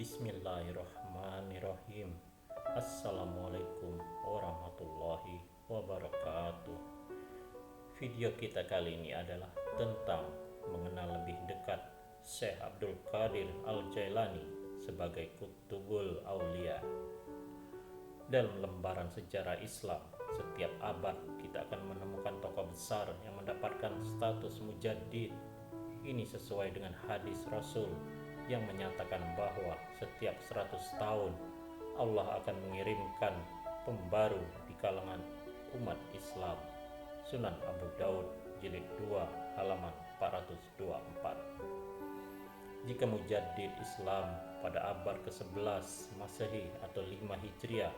Bismillahirrahmanirrahim. Assalamualaikum warahmatullahi wabarakatuh. Video kita kali ini adalah tentang mengenal lebih dekat Syekh Abdul Qadir Al-Jailani sebagai Qutbul Aulia. Dalam lembaran sejarah Islam, setiap abad kita akan menemukan tokoh besar yang mendapatkan status mujaddid. Ini sesuai dengan hadis Rasul yang menyatakan bahwa setiap 100 tahun Allah akan mengirimkan pembaru di kalangan umat Islam. Sunan Abu Daud jilid 2 halaman 424. Jika mujaddid Islam pada abad ke-11 Masehi atau 5 Hijriah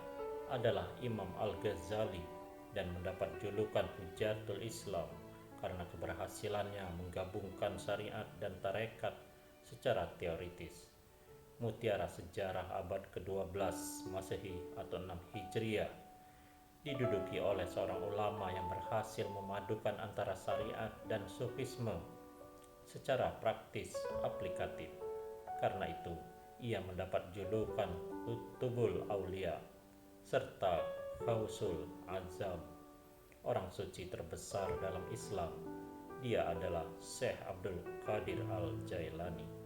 adalah Imam Al-Ghazali dan mendapat julukan Hujatul Islam karena keberhasilannya menggabungkan syariat dan tarekat secara teoritis. Mutiara sejarah abad ke-12 Masehi atau 6 Hijriah diduduki oleh seorang ulama yang berhasil memadukan antara syariat dan sufisme secara praktis aplikatif. Karena itu, ia mendapat julukan Qutbul Aulia serta Ghausul Azam, orang suci terbesar dalam Islam. Dia adalah Syekh Abdul Qadir Al-Jailani.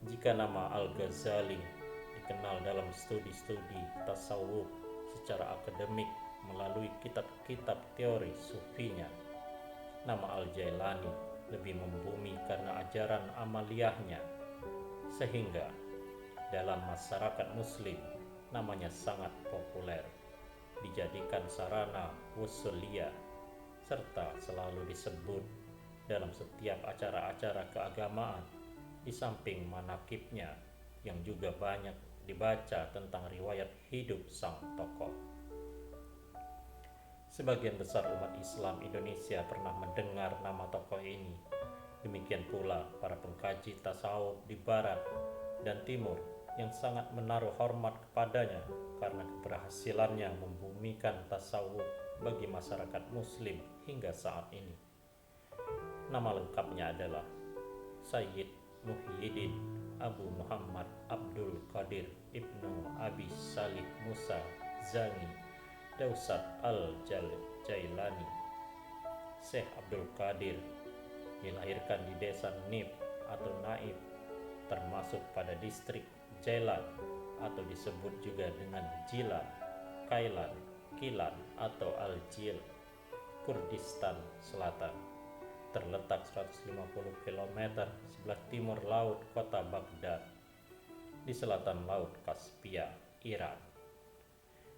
Jika nama Al-Ghazali dikenal dalam studi-studi tasawuf secara akademik melalui kitab-kitab teori sufinya, nama Al-Jailani lebih membumi karena ajaran amaliyahnya, sehingga dalam masyarakat muslim namanya sangat populer, dijadikan sarana wusuliyah, serta selalu disebut dalam setiap acara-acara keagamaan, di samping manakibnya yang juga banyak dibaca tentang riwayat hidup sang tokoh. Sebagian besar umat Islam Indonesia pernah mendengar nama tokoh ini. Demikian pula para pengkaji tasawuf di barat dan timur yang sangat menaruh hormat kepadanya karena keberhasilannya membumikan tasawuf bagi masyarakat muslim hingga saat ini. Nama lengkapnya adalah Sayyid Muhyiddin Abu Muhammad Abdul Qadir Ibnu Abi Salih Musa Zangi Dausat Al-Jailani. Syekh Abdul Qadir dilahirkan di desa Nif atau Naif, termasuk pada distrik Jailan atau disebut juga dengan Jilan, Kailan, Kilan atau Al-Jil, Kurdistan Selatan. Terletak 150 km sebelah timur laut kota Baghdad, di selatan laut Kaspia, Iran.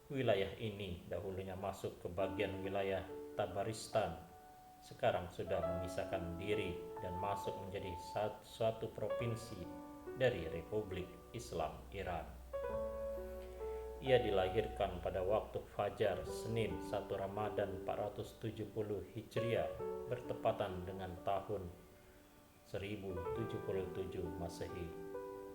Wilayah ini dahulunya masuk ke bagian wilayah Tabaristan, sekarang sudah memisahkan diri dan masuk menjadi suatu provinsi dari Republik Islam Iran. Ia dilahirkan pada waktu Fajar Senin 1 Ramadan 470 Hijriah bertepatan dengan tahun 1077 Masehi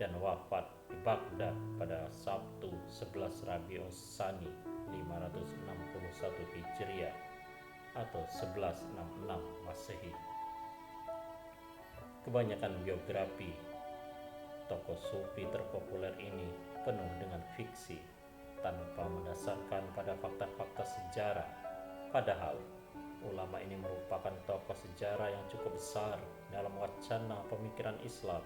dan wafat di Baghdad pada Sabtu 11 Rabiul Tsani 561 Hijriah atau 1166 Masehi. Kebanyakan biografi tokoh sufi terpopuler ini penuh dengan fiksi tanpa mendasarkan pada fakta-fakta sejarah. Padahal ulama ini merupakan tokoh sejarah yang cukup besar dalam wacana pemikiran Islam,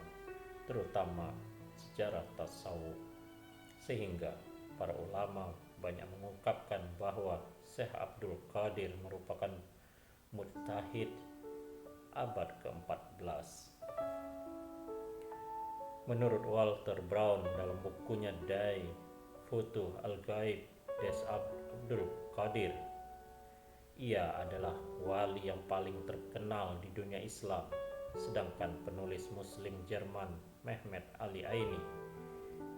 terutama sejarah tasawuf, sehingga para ulama banyak mengungkapkan bahwa Syekh Abdul Qadir merupakan mujtahid abad ke-14. Menurut Walter Brown dalam bukunya Die Futuh Al-Ghaib des Abdul Qadir, ia adalah wali yang paling terkenal di dunia Islam, sedangkan penulis Muslim Jerman Mehmet Ali Aini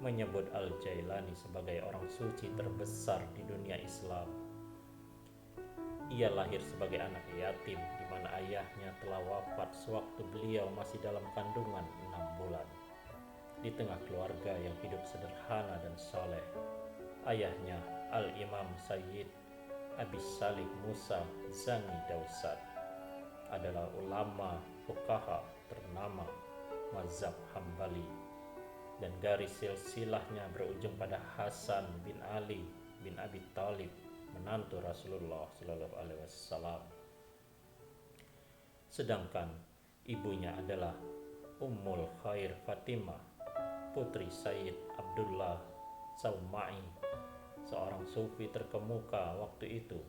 menyebut Al-Jailani sebagai orang suci terbesar di dunia Islam. Ia lahir sebagai anak yatim di mana ayahnya telah wafat sewaktu beliau masih dalam kandungan 6 bulan. Di tengah keluarga yang hidup sederhana dan saleh, ayahnya Al-Imam Sayyid Abi Salih Musa Zangi Dausat adalah ulama fuqaha ternama mazhab Hambali. dan garis silsilahnya berujung pada Hasan bin Ali bin Abi Thalib, menantu Rasulullah Shallallahu Alaihi Wasallam. Sedangkan ibunya adalah Ummul Khair Fatimah, putri Sayyid Abdullah Sauma'i, seorang sufi terkemuka waktu itu.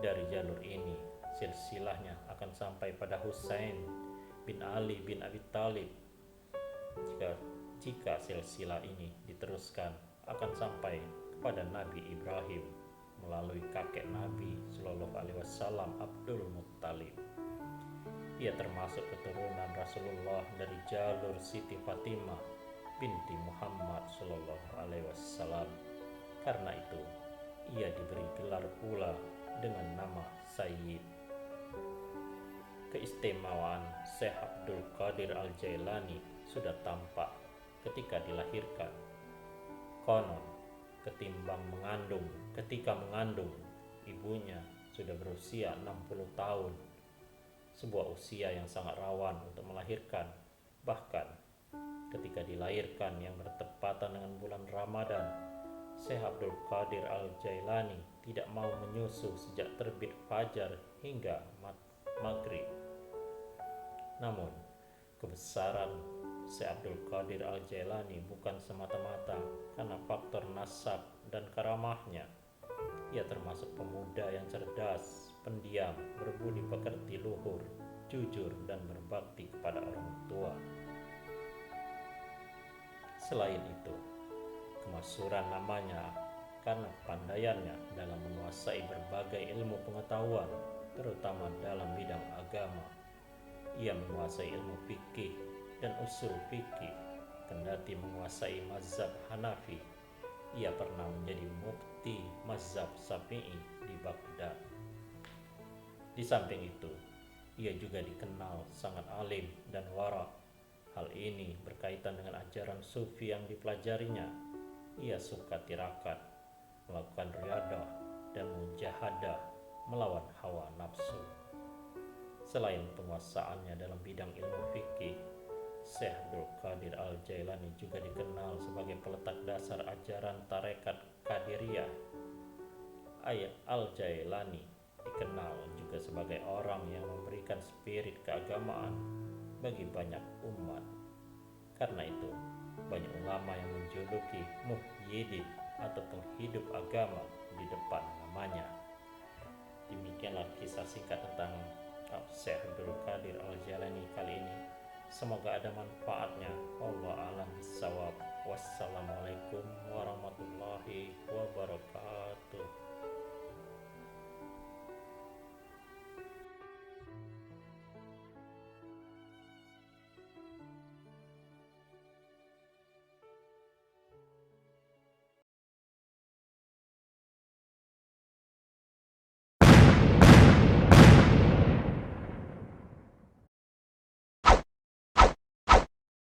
Dari jalur ini, silsilahnya akan sampai pada Husain bin Ali bin Abi Thalib. Jika silsilah ini diteruskan, akan sampai kepada Nabi Ibrahim melalui kakek Nabi Shallallahu Alaihi Wasallam, Abdul Muttalib. Ia termasuk keturunan Rasulullah dari jalur Siti Fatimah binti Muhammad Shallallahu Alaihi Wasallam. Karena itu, ia diberi gelar pula dengan nama Sayyid. Keistimewaan Syekh Abdul Qadir Al-Jailani sudah tampak ketika dilahirkan. Konon, ketika mengandung, ibunya sudah berusia 60 tahun. Sebuah usia yang sangat rawan untuk melahirkan. Bahkan ketika dilahirkan yang bertepatan dengan bulan Ramadan, Syekh Abdul Qadir Al-Jailani tidak mau menyusu sejak terbit fajar hingga maghrib. Namun, kebesaran Syekh Abdul Qadir Al-Jailani bukan semata-mata karena faktor nasab dan karamahnya. Ia termasuk pemuda yang cerdas, pendiam, berbudi pekerti luhur, jujur, dan berbakti kepada orang tua. Selain itu, kemasyhuran namanya karena kepandaiannya dalam menguasai berbagai ilmu pengetahuan, terutama dalam bidang agama. Ia menguasai ilmu fikih dan usul fikih, kendati menguasai mazhab Hanafi. Ia pernah menjadi mufti mazhab Syafi'i di Baghdad. Di samping itu, ia juga dikenal sangat alim dan wara. Hal ini berkaitan dengan ajaran sufi yang dipelajarinya. Ia suka tirakat, melakukan riyadah dan mujahadah melawan hawa nafsu. Selain penguasaannya dalam bidang ilmu fikih, Syekh Abdul Qadir Al-Jailani juga dikenal sebagai peletak dasar ajaran tarekat Qadiriyah. Al-Jailani dikenal juga sebagai orang yang memberikan spirit keagamaan bagi banyak umat. Karena itu, banyak ulama yang menjuluki Muhyiddin atau penghidup agama di depan namanya. Demikianlah kisah singkat tentang Syekh Abdul Qadir Al-Jailani kali ini. Semoga ada manfaatnya. Wallahu a'lam bishawab. Wassalamualaikum warahmatullahi wabarakatuh.